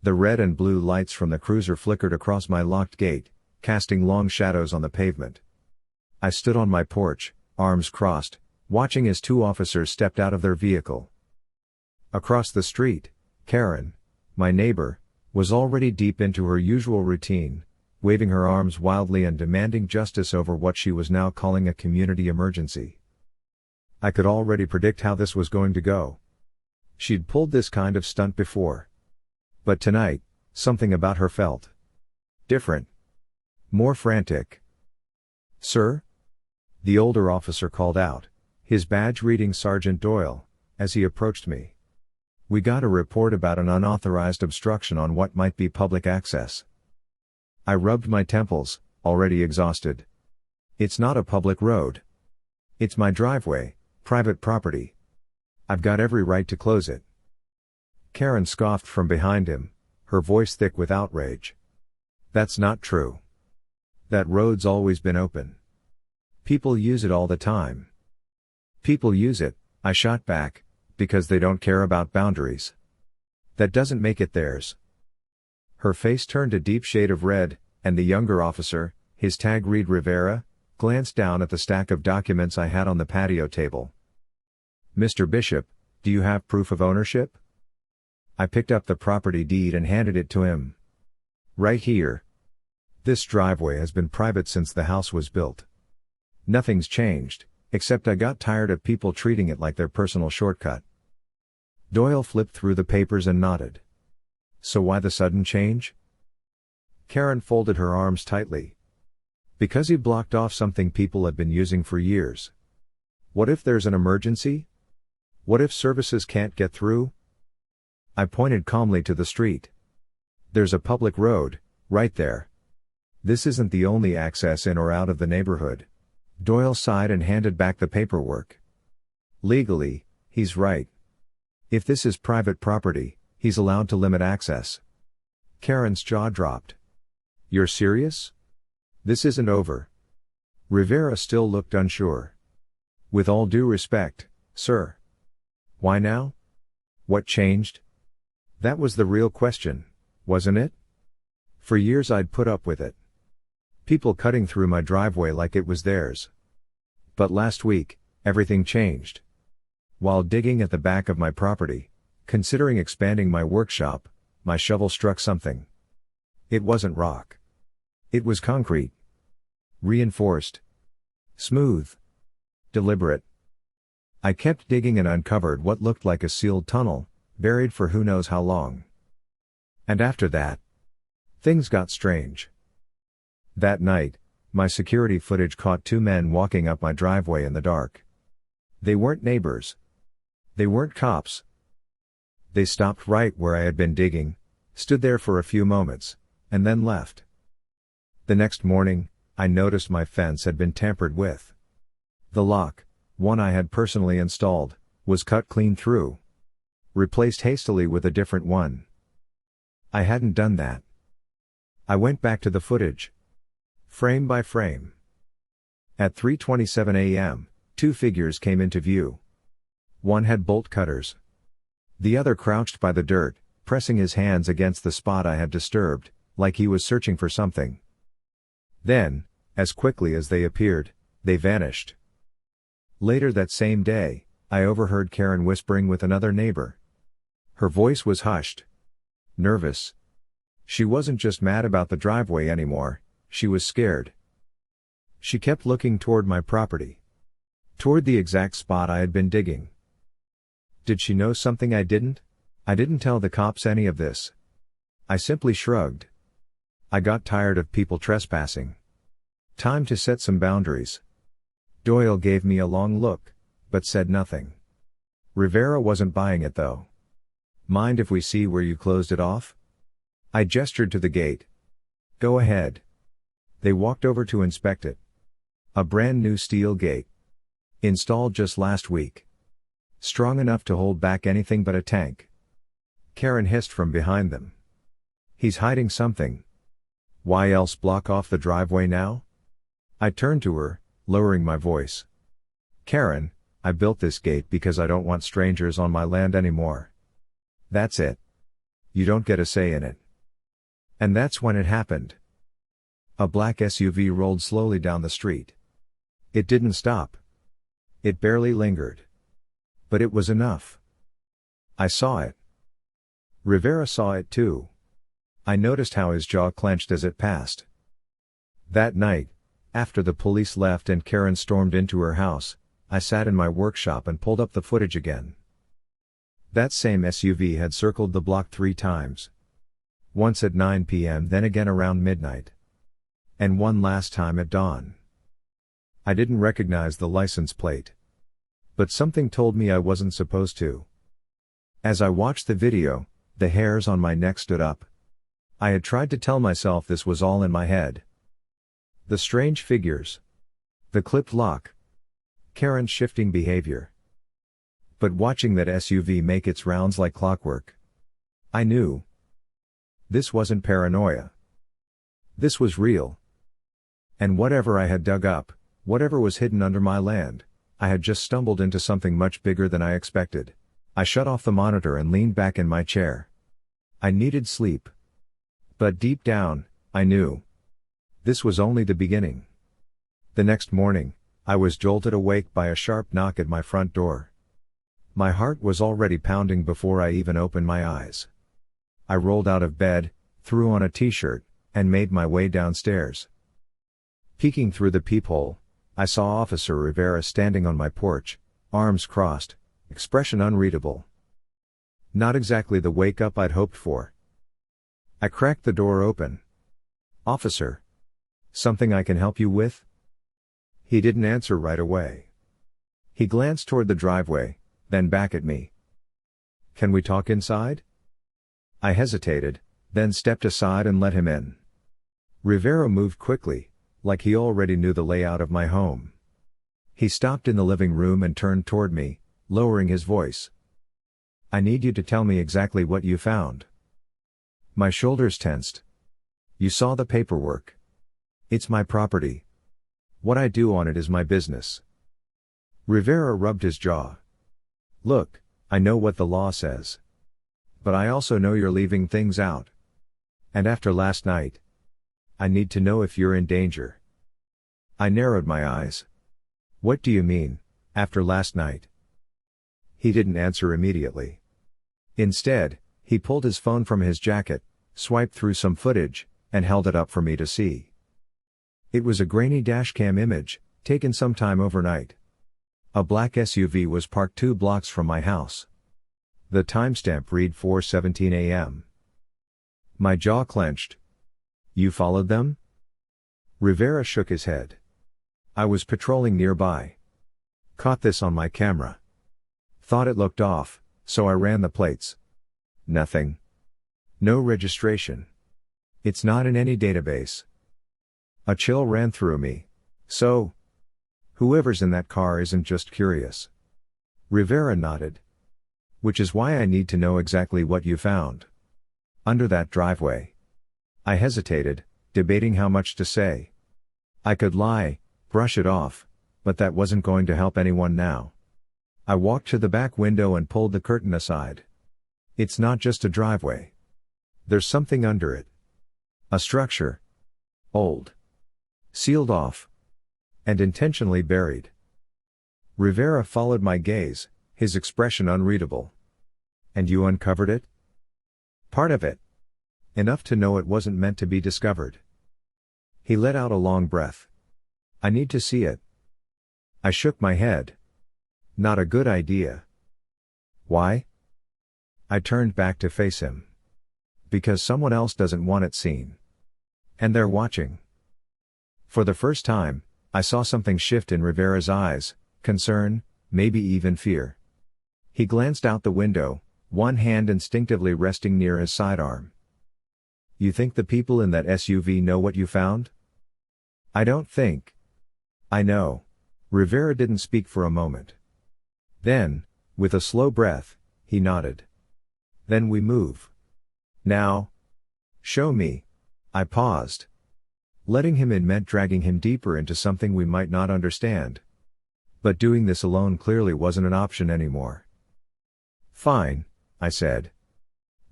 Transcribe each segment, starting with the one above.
The red and blue lights from the cruiser flickered across my locked gate, casting long shadows on the pavement. I stood on my porch, arms crossed, watching as two officers stepped out of their vehicle. Across the street, Karen, my neighbor, was already deep into her usual routine, waving her arms wildly and demanding justice over what she was now calling a community emergency. I could already predict how this was going to go. She'd pulled this kind of stunt before. But tonight, something about her felt different. More frantic. "Sir?" The older officer called out, his badge reading Sergeant Doyle, as he approached me. "We got a report about an unauthorized obstruction on what might be public access." I rubbed my temples, already exhausted. "It's not a public road. It's my driveway, private property. I've got every right to close it." Karen scoffed from behind him, her voice thick with outrage. "That's not true. That road's always been open. People use it all the time." "People use it," I shot back, "because they don't care about boundaries. That doesn't make it theirs." Her face turned a deep shade of red, and the younger officer, his tag read Rivera, glanced down at the stack of documents I had on the patio table. "Mr. Bishop, do you have proof of ownership?" I picked up the property deed and handed it to him. "Right here. This driveway has been private since the house was built. Nothing's changed, except I got tired of people treating it like their personal shortcut." Doyle flipped through the papers and nodded. "So why the sudden change?" Karen folded her arms tightly. "Because he blocked off something people have been using for years. What if there's an emergency? What if services can't get through?" I pointed calmly to the street. "There's a public road, right there. This isn't the only access in or out of the neighborhood." Doyle sighed and handed back the paperwork. "Legally, he's right. If this is private property, he's allowed to limit access." Karen's jaw dropped. "You're serious? This isn't over." Rivera still looked unsure. "With all due respect, sir." "Why now? What changed?" That was the real question, wasn't it? For years I'd put up with it. People cutting through my driveway like it was theirs. But last week, everything changed. While digging at the back of my property, considering expanding my workshop, my shovel struck something. It wasn't rock. It was concrete. Reinforced. Smooth. Deliberate. I kept digging and uncovered what looked like a sealed tunnel, buried for who knows how long. And after that, things got strange. That night, my security footage caught two men walking up my driveway in the dark. They weren't neighbors. They weren't cops. They stopped right where I had been digging, stood there for a few moments, and then left. The next morning, I noticed my fence had been tampered with. The lock, one I had personally installed, was cut clean through. Replaced hastily with a different one. I hadn't done that. I went back to the footage. Frame by frame. At 3:27 a.m., two figures came into view. One had bolt cutters. The other crouched by the dirt, pressing his hands against the spot I had disturbed, like he was searching for something. Then, as quickly as they appeared, they vanished. Later that same day, I overheard Karen whispering with another neighbor. Her voice was hushed. Nervous. She wasn't just mad about the driveway anymore, she was scared. She kept looking toward my property. Toward the exact spot I had been digging. Did she know something I didn't? I didn't tell the cops any of this. I simply shrugged. I got tired of people trespassing. Time to set some boundaries. Doyle gave me a long look, but said nothing. Rivera wasn't buying it though. "Mind if we see where you closed it off?" I gestured to the gate. "Go ahead." They walked over to inspect it. A brand new steel gate. Installed just last week. Strong enough to hold back anything but a tank. Karen hissed from behind them. "He's hiding something. Why else block off the driveway now?" I turned to her, lowering my voice. "Karen, I built this gate because I don't want strangers on my land anymore. That's it. You don't get a say in it. And that's when it happened. A black SUV rolled slowly down the street. It didn't stop. It barely lingered. But it was enough. I saw it. Rivera saw it too. I noticed how his jaw clenched as it passed. That night, after the police left and Karen stormed into her house, I sat in my workshop and pulled up the footage again. That same SUV had circled the block 3 times. Once at 9 p.m., then again around midnight. And one last time at dawn. I didn't recognize the license plate. But something told me I wasn't supposed to. As I watched the video, the hairs on my neck stood up. I had tried to tell myself this was all in my head. The strange figures. The clipped lock. Karen's shifting behavior. But watching that SUV make its rounds like clockwork, I knew. This wasn't paranoia. This was real. And whatever I had dug up, whatever was hidden under my land, I had just stumbled into something much bigger than I expected. I shut off the monitor and leaned back in my chair. I needed sleep. But deep down, I knew. This was only the beginning. The next morning, I was jolted awake by a sharp knock at my front door. My heart was already pounding before I even opened my eyes. I rolled out of bed, threw on a t-shirt, and made my way downstairs. Peeking through the peephole, I saw Officer Rivera standing on my porch, arms crossed, expression unreadable. Not exactly the wake-up I'd hoped for. I cracked the door open. "Officer. Something I can help you with?" He didn't answer right away. He glanced toward the driveway, then back at me. "Can we talk inside?" I hesitated, then stepped aside and let him in. Rivera moved quickly, like he already knew the layout of my home. He stopped in the living room and turned toward me, lowering his voice. "I need you to tell me exactly what you found." My shoulders tensed. "You saw the paperwork. It's my property. What I do on it is my business." Rivera rubbed his jaw. "Look, I know what the law says. But I also know you're leaving things out. And after last night, I need to know if you're in danger." I narrowed my eyes. "What do you mean, after last night?" He didn't answer immediately. Instead, he pulled his phone from his jacket, swiped through some footage, and held it up for me to see. It was a grainy dashcam image, taken sometime overnight. A black SUV was parked 2 blocks from my house. The timestamp read 4:17 a.m. My jaw clenched. "You followed them?" Rivera shook his head. "I was patrolling nearby. Caught this on my camera. Thought it looked off, so I ran the plates. Nothing. No registration. It's not in any database." A chill ran through me. "So, whoever's in that car isn't just curious." Rivera nodded. "Which is why I need to know exactly what you found." "Under that driveway." I hesitated, debating how much to say. I could lie, brush it off, but that wasn't going to help anyone now. I walked to the back window and pulled the curtain aside. "It's not just a driveway. There's something under it. A structure. Old. Sealed off. And intentionally buried." Rivera followed my gaze, his expression unreadable. "And you uncovered it?" "Part of it. Enough to know it wasn't meant to be discovered." He let out a long breath. "I need to see it." I shook my head. "Not a good idea." "Why?" I turned back to face him. "Because someone else doesn't want it seen. And they're watching." For the first time, I saw something shift in Rivera's eyes, concern, maybe even fear. He glanced out the window, one hand instinctively resting near his sidearm. "You think the people in that SUV know what you found?" "I don't think. I know." Rivera didn't speak for a moment. Then, with a slow breath, he nodded. "Then we move." "Now? Show me." I paused. Letting him in meant dragging him deeper into something we might not understand. But doing this alone clearly wasn't an option anymore. "Fine," I said.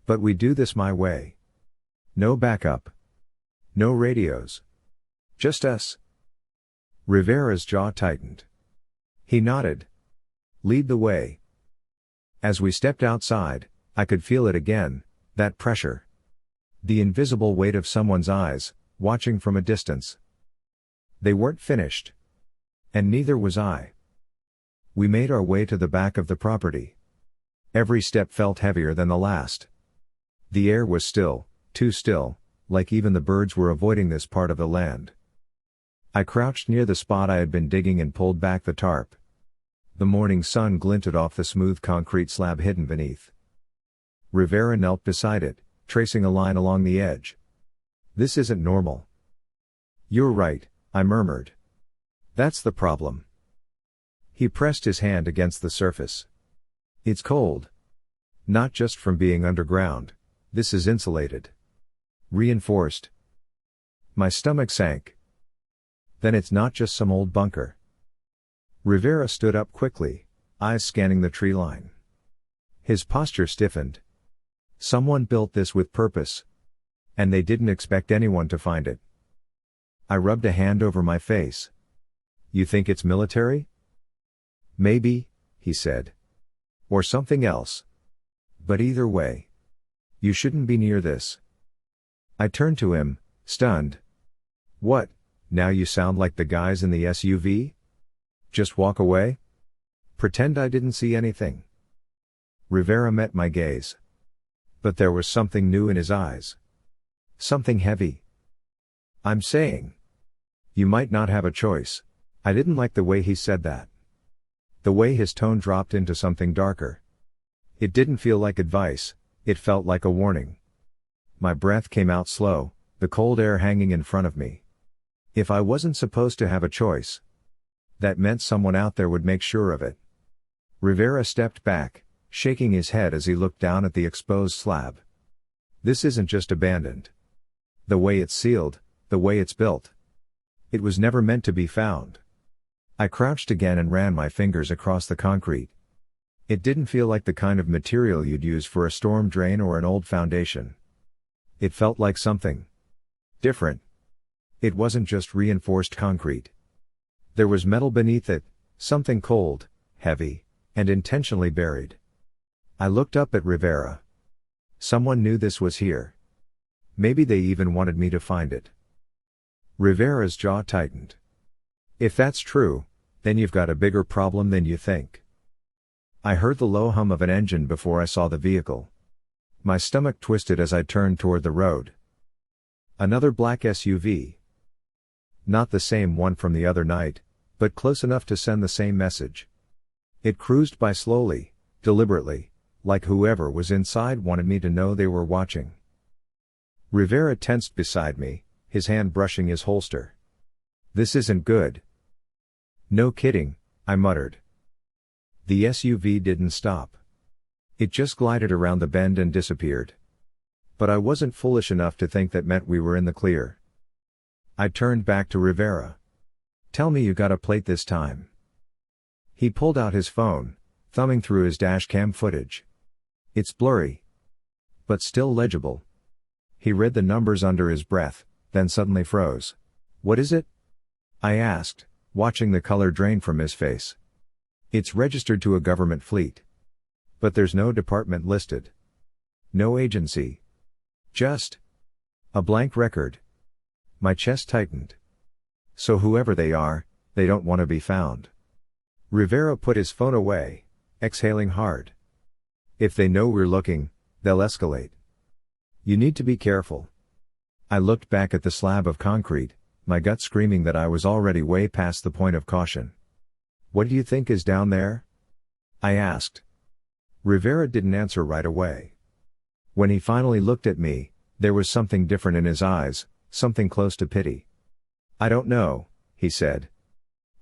But we do this my way. No backup. No radios. Just us. Rivera's jaw tightened. He nodded. Lead the way. As we stepped outside, I could feel it again, that pressure. The invisible weight of someone's eyes, watching from a distance. They weren't finished. And neither was I. We made our way to the back of the property. Every step felt heavier than the last. The air was still, too still, like even the birds were avoiding this part of the land. I crouched near the spot I had been digging and pulled back the tarp. The morning sun glinted off the smooth concrete slab hidden beneath. Rivera knelt beside it, tracing a line along the edge. This isn't normal. You're right, I murmured. That's the problem. He pressed his hand against the surface. It's cold. Not just from being underground. This is insulated. Reinforced. My stomach sank. Then it's not just some old bunker. Rivera stood up quickly, eyes scanning the tree line. His posture stiffened. Someone built this with purpose. And they didn't expect anyone to find it. I rubbed a hand over my face. You think it's military? Maybe, he said. Or something else. But either way. You shouldn't be near this. I turned to him, stunned. What, now you sound like the guys in the SUV? Just walk away? Pretend I didn't see anything. Rivera met my gaze. But there was something new in his eyes. Something heavy. I'm saying. You might not have a choice. I didn't like the way he said that. The way his tone dropped into something darker. It didn't feel like advice, it felt like a warning. My breath came out slow, the cold air hanging in front of me. If I wasn't supposed to have a choice, that meant someone out there would make sure of it. Rivera stepped back, shaking his head as he looked down at the exposed slab. This isn't just abandoned. The way it's sealed, the way it's built. It was never meant to be found. I crouched again and ran my fingers across the concrete. It didn't feel like the kind of material you'd use for a storm drain or an old foundation. It felt like something different. It wasn't just reinforced concrete. There was metal beneath it, something cold, heavy, and intentionally buried. I looked up at Rivera. Someone knew this was here. Maybe they even wanted me to find it. Rivera's jaw tightened. If that's true, then you've got a bigger problem than you think. I heard the low hum of an engine before I saw the vehicle. My stomach twisted as I turned toward the road. Another black SUV. Not the same one from the other night, but close enough to send the same message. It cruised by slowly, deliberately, like whoever was inside wanted me to know they were watching. Rivera tensed beside me, his hand brushing his holster. This isn't good. No kidding, I muttered. The SUV didn't stop. It just glided around the bend and disappeared. But I wasn't foolish enough to think that meant we were in the clear. I turned back to Rivera. Tell me you got a plate this time. He pulled out his phone, thumbing through his dash cam footage. It's blurry. But still legible. He read the numbers under his breath, then suddenly froze. What is it? I asked, watching the color drain from his face. It's registered to a government fleet. But there's no department listed. No agency. Just a blank record. My chest tightened. So whoever they are, they don't want to be found. Rivera put his phone away, exhaling hard. If they know we're looking, they'll escalate. You need to be careful. I looked back at the slab of concrete, my gut screaming that I was already way past the point of caution. What do you think is down there? I asked. Rivera didn't answer right away. When he finally looked at me, there was something different in his eyes, something close to pity. I don't know, he said.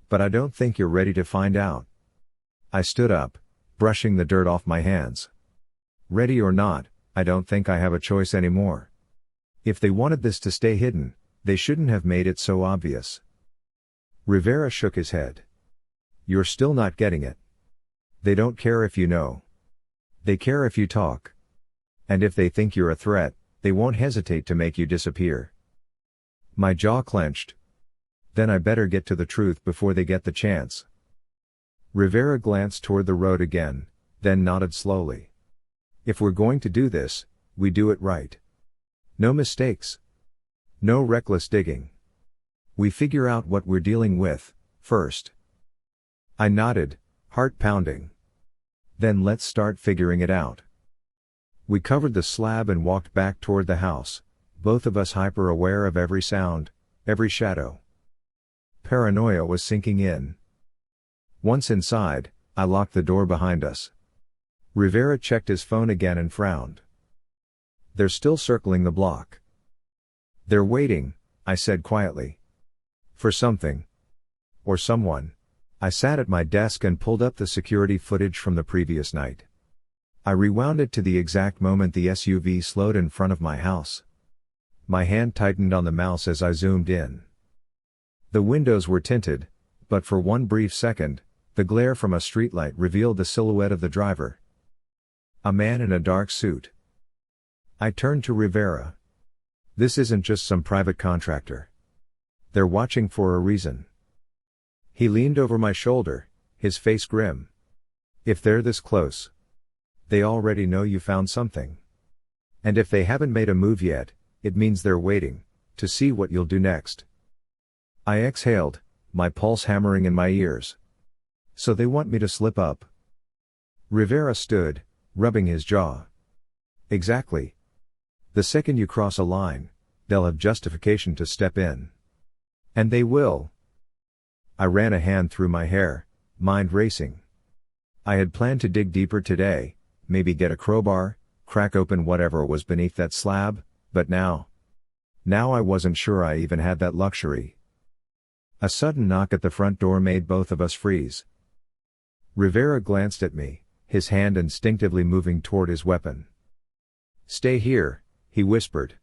But I don't think you're ready to find out. I stood up, brushing the dirt off my hands. Ready or not, I don't think I have a choice anymore. If they wanted this to stay hidden, they shouldn't have made it so obvious. Rivera shook his head. You're still not getting it. They don't care if you know. They care if you talk. And if they think you're a threat, they won't hesitate to make you disappear. My jaw clenched. Then I better get to the truth before they get the chance. Rivera glanced toward the road again, then nodded slowly. If we're going to do this, we do it right. No mistakes. No reckless digging. We figure out what we're dealing with, first. I nodded, heart pounding. Then let's start figuring it out. We covered the slab and walked back toward the house, both of us hyper-aware of every sound, every shadow. Paranoia was sinking in. Once inside, I locked the door behind us. Rivera checked his phone again and frowned. They're still circling the block. They're waiting, I said quietly. For something. Or someone. I sat at my desk and pulled up the security footage from the previous night. I rewound it to the exact moment the SUV slowed in front of my house. My hand tightened on the mouse as I zoomed in. The windows were tinted, but for one brief second, the glare from a streetlight revealed the silhouette of the driver. A man in a dark suit. I turned to Rivera. This isn't just some private contractor. They're watching for a reason. He leaned over my shoulder, his face grim. If they're this close, they already know you found something. And if they haven't made a move yet, it means they're waiting to see what you'll do next. I exhaled, my pulse hammering in my ears. So they want me to slip up. Rivera stood, rubbing his jaw. Exactly. The second you cross a line, they'll have justification to step in. And they will. I ran a hand through my hair, mind racing. I had planned to dig deeper today, maybe get a crowbar, crack open whatever was beneath that slab, but now I wasn't sure I even had that luxury. A sudden knock at the front door made both of us freeze. Rivera glanced at me, his hand instinctively moving toward his weapon. Stay here, he whispered.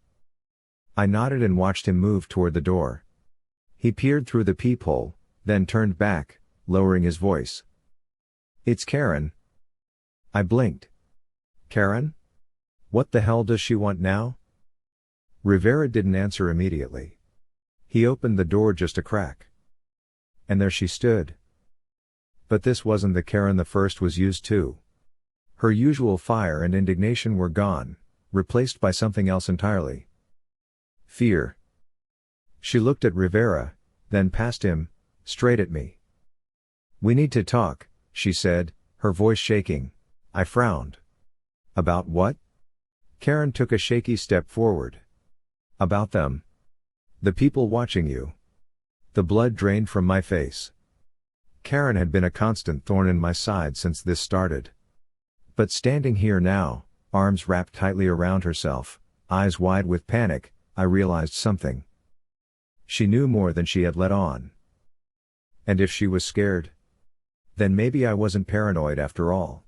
I nodded and watched him move toward the door. He peered through the peephole, then turned back, lowering his voice. It's Karen. I blinked. Karen? What the hell does she want now? Rivera didn't answer immediately. He opened the door just a crack. And there she stood. But this wasn't the Karen the first was used to. Her usual fire and indignation were gone, replaced by something else entirely. Fear. She looked at Rivera, then past him, straight at me. We need to talk, she said, her voice shaking. I frowned. About what? Karen took a shaky step forward. About them. The people watching you. The blood drained from my face. Karen had been a constant thorn in my side since this started. But standing here now, arms wrapped tightly around herself, eyes wide with panic, I realized something. She knew more than she had let on. And if she was scared, then maybe I wasn't paranoid after all.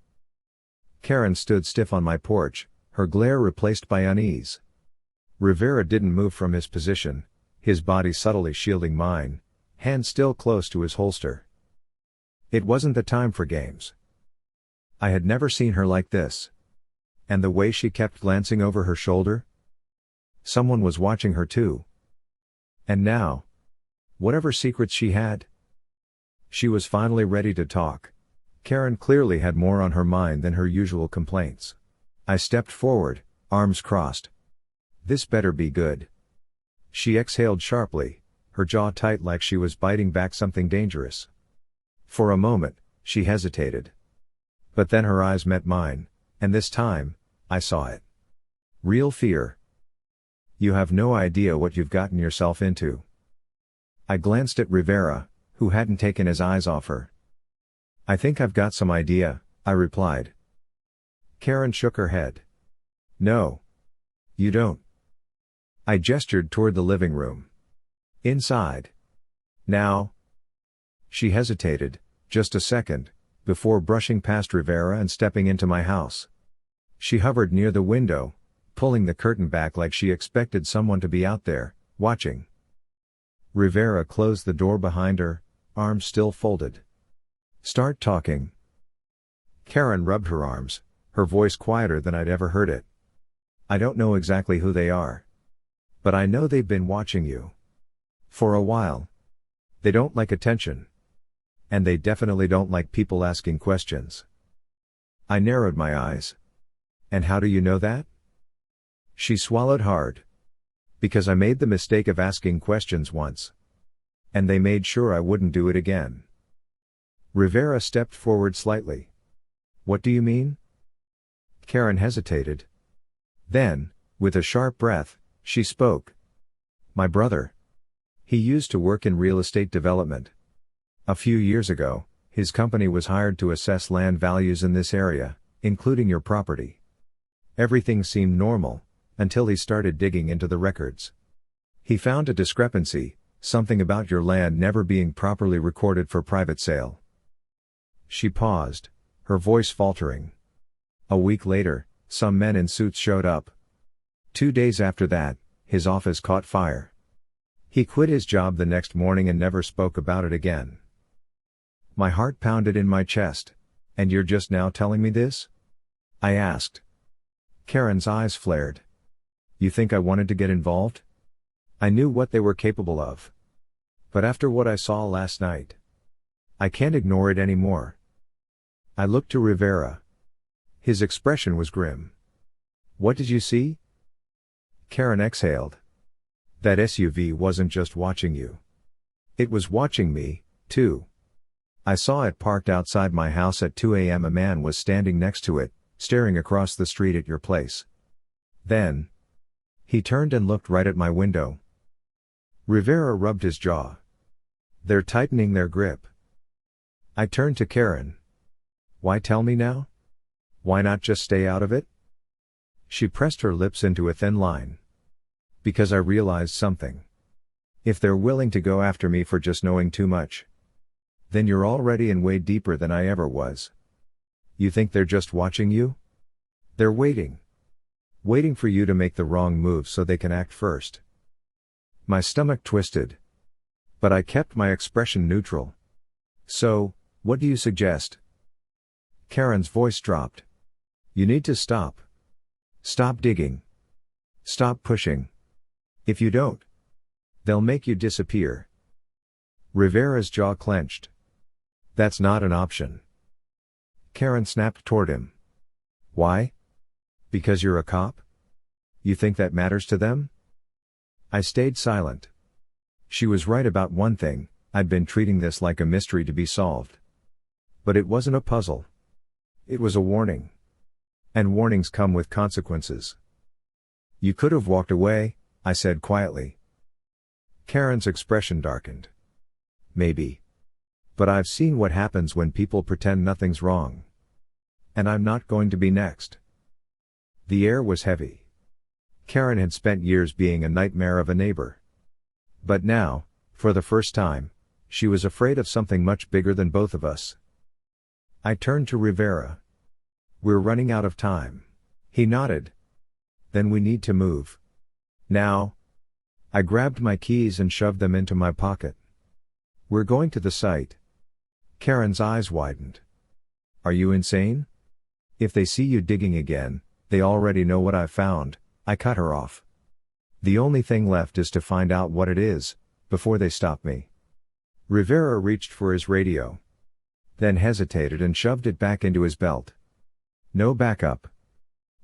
Karen stood stiff on my porch, her glare replaced by unease. Rivera didn't move from his position, his body subtly shielding mine, hand still close to his holster. It wasn't the time for games. I had never seen her like this. And the way she kept glancing over her shoulder? Someone was watching her too. And now, whatever secrets she had, she was finally ready to talk. Karen clearly had more on her mind than her usual complaints. I stepped forward, arms crossed. This better be good. She exhaled sharply, her jaw tight like she was biting back something dangerous. For a moment, she hesitated. But then her eyes met mine, and this time, I saw it. Real fear. You have no idea what you've gotten yourself into. I glanced at Rivera, who hadn't taken his eyes off her. I think I've got some idea, I replied. Karen shook her head. No. You don't. I gestured toward the living room. Inside. Now. She hesitated, just a second, before brushing past Rivera and stepping into my house. She hovered near the window, pulling the curtain back like she expected someone to be out there, watching. Rivera closed the door behind her, arms still folded. Start talking. Karen rubbed her arms, her voice quieter than I'd ever heard it. I don't know exactly who they are. But I know they've been watching you. For a while. They don't like attention. And they definitely don't like people asking questions. I narrowed my eyes. And how do you know that? She swallowed hard. Because I made the mistake of asking questions once. And they made sure I wouldn't do it again. Rivera stepped forward slightly. What do you mean? Karen hesitated. Then, with a sharp breath, she spoke. My brother. He used to work in real estate development. A few years ago, his company was hired to assess land values in this area, including your property. Everything seemed normal, until he started digging into the records. He found a discrepancy, something about your land never being properly recorded for private sale. She paused, her voice faltering. A week later, some men in suits showed up. 2 days after that, his office caught fire. He quit his job the next morning and never spoke about it again. My heart pounded in my chest. And you're just now telling me this? I asked. Karen's eyes flared. You think I wanted to get involved? I knew what they were capable of. But after what I saw last night, I can't ignore it anymore. I looked to Rivera. His expression was grim. What did you see? Karen exhaled. That SUV wasn't just watching you. It was watching me, too. I saw it parked outside my house at 2 a.m. A man was standing next to it, staring across the street at your place. Then, he turned and looked right at my window. Rivera rubbed his jaw. They're tightening their grip. I turned to Karen. Why tell me now? Why not just stay out of it? She pressed her lips into a thin line. Because I realized something. If they're willing to go after me for just knowing too much, then you're already in way deeper than I ever was. You think they're just watching you? They're waiting. Waiting for you to make the wrong move so they can act first. My stomach twisted. But I kept my expression neutral. So, what do you suggest? Karen's voice dropped. You need to stop. Stop digging. Stop pushing. If you don't, they'll make you disappear. Rivera's jaw clenched. That's not an option. Karen snapped toward him. Why? Because you're a cop? You think that matters to them? I stayed silent. She was right about one thing, I'd been treating this like a mystery to be solved. But it wasn't a puzzle. It was a warning. And warnings come with consequences. You could have walked away, I said quietly. Karen's expression darkened. Maybe. But I've seen what happens when people pretend nothing's wrong. And I'm not going to be next. The air was heavy. Karen had spent years being a nightmare of a neighbor. But now, for the first time, she was afraid of something much bigger than both of us. I turned to Rivera. We're running out of time. He nodded. Then we need to move. Now. I grabbed my keys and shoved them into my pocket. We're going to the site. Karen's eyes widened. Are you insane? If they see you digging again, they already know what I've found, I cut her off. The only thing left is to find out what it is, before they stop me. Rivera reached for his radio. Then hesitated and shoved it back into his belt. No backup.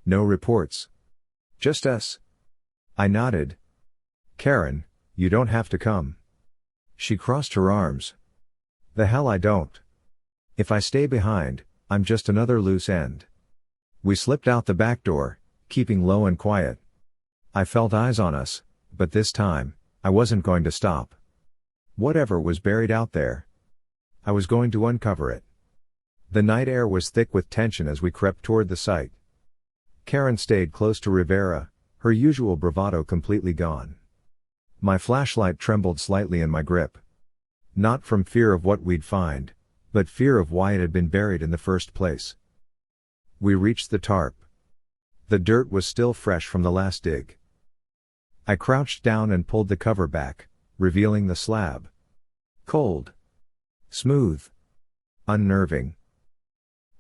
No reports. Just us. I nodded. Karen, you don't have to come. She crossed her arms. The hell I don't. If I stay behind, I'm just another loose end. We slipped out the back door, keeping low and quiet. I felt eyes on us, but this time, I wasn't going to stop. Whatever was buried out there, I was going to uncover it. The night air was thick with tension as we crept toward the site. Karen stayed close to Rivera, her usual bravado completely gone. My flashlight trembled slightly in my grip. Not from fear of what we'd find, but fear of why it had been buried in the first place. We reached the tarp. The dirt was still fresh from the last dig. I crouched down and pulled the cover back, revealing the slab. Cold. Smooth. Unnerving.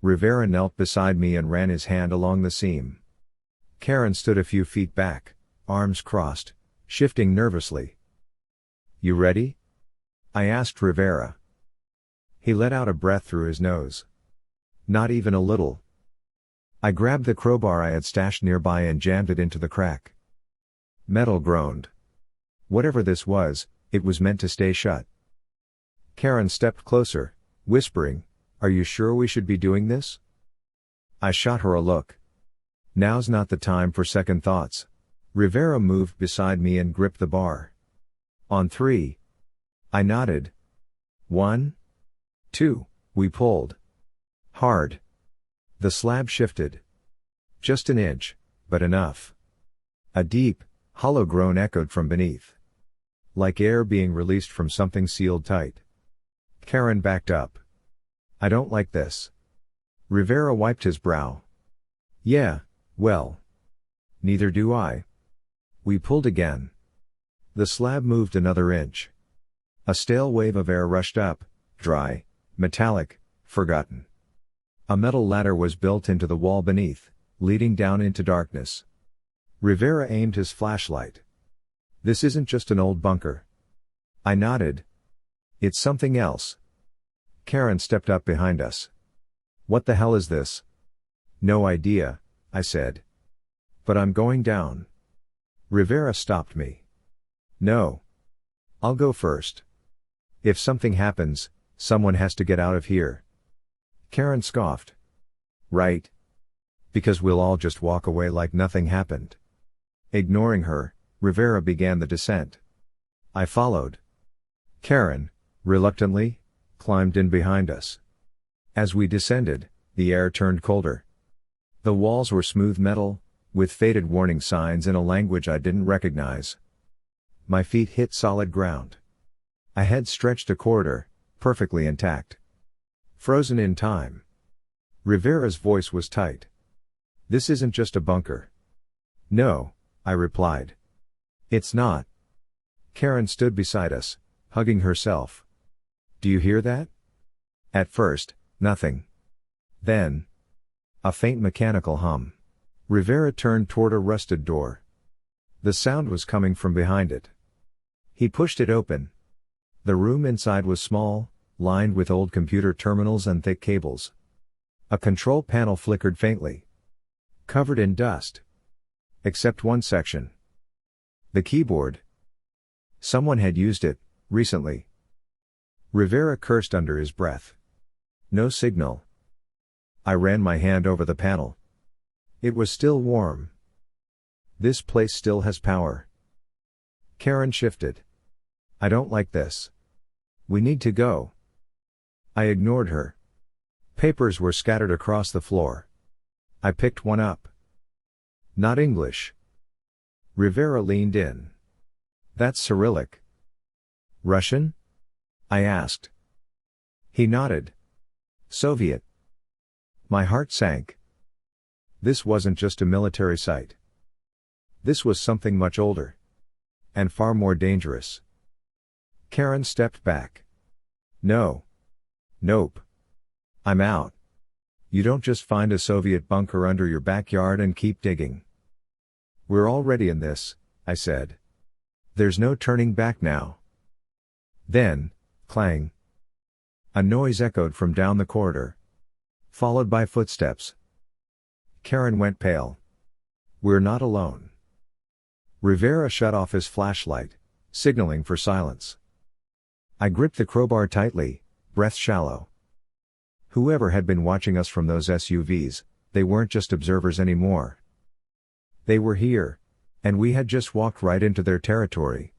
Rivera knelt beside me and ran his hand along the seam. Karen stood a few feet back, arms crossed, shifting nervously. You ready? I asked Rivera. He let out a breath through his nose. Not even a little. I grabbed the crowbar I had stashed nearby and jammed it into the crack. Metal groaned. Whatever this was, it was meant to stay shut. Karen stepped closer, whispering, "Are you sure we should be doing this?" I shot her a look. Now's not the time for second thoughts. Rivera moved beside me and gripped the bar. On three. I nodded. 1, 2, we pulled. Hard. The slab shifted. Just an inch, but enough. A deep, hollow groan echoed from beneath. Like air being released from something sealed tight. Karen backed up. I don't like this. Rivera wiped his brow. Yeah, well. Neither do I. We pulled again. The slab moved another inch. A stale wave of air rushed up, dry, metallic, forgotten. A metal ladder was built into the wall beneath, leading down into darkness. Rivera aimed his flashlight. This isn't just an old bunker. I nodded. It's something else. Karen stepped up behind us. What the hell is this? No idea, I said. But I'm going down. Rivera stopped me. No. I'll go first. If something happens, someone has to get out of here. Karen scoffed. Right. Because we'll all just walk away like nothing happened. Ignoring her, Rivera began the descent. I followed. Karen, reluctantly, climbed in behind us. As we descended, the air turned colder. The walls were smooth metal, with faded warning signs in a language I didn't recognize. My feet hit solid ground. Ahead stretched a corridor, perfectly intact. Frozen in time. Rivera's voice was tight. This isn't just a bunker. No, I replied. It's not. Karen stood beside us, hugging herself. Do you hear that? At first, nothing. Then, a faint mechanical hum. Rivera turned toward a rusted door. The sound was coming from behind it. He pushed it open. The room inside was small, lined with old computer terminals and thick cables. A control panel flickered faintly. Covered in dust. Except one section. The keyboard. Someone had used it, recently. Rivera cursed under his breath. No signal. I ran my hand over the panel. It was still warm. This place still has power. Karen shifted. I don't like this. We need to go. I ignored her. Papers were scattered across the floor. I picked one up. Not English. Rivera leaned in. That's Cyrillic. Russian? I asked. He nodded. Soviet. My heart sank. This wasn't just a military site. This was something much older. And far more dangerous. Karen stepped back. No. Nope. I'm out. You don't just find a Soviet bunker under your backyard and keep digging. We're already in this, I said. There's no turning back now. Then, clang. A noise echoed from down the corridor. Followed by footsteps. Karen went pale. We're not alone. Rivera shut off his flashlight, signaling for silence. I gripped the crowbar tightly, breath shallow. Whoever had been watching us from those SUVs, they weren't just observers anymore. They were here, and we had just walked right into their territory.